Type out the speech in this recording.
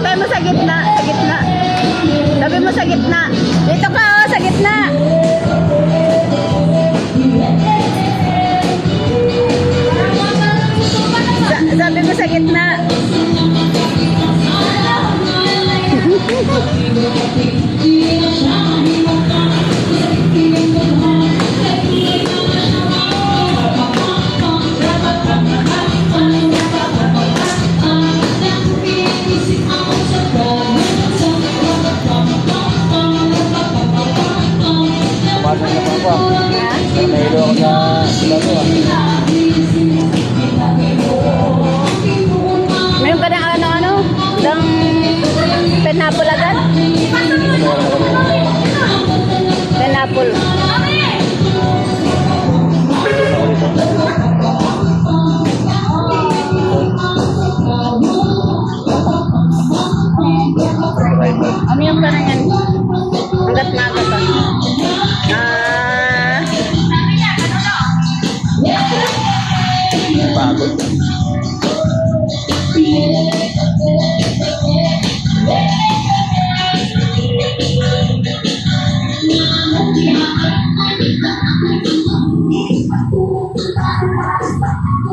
Sabi mo sa gitna, sa gitna. Sabi mo sa gitna. Dito ka, oh, sa gitna. Sabi mo sa gitna. Pumasok na pa ako. Nahilo ako sa silano ah. Meron ka ng ano-ano? Ng penapol agad?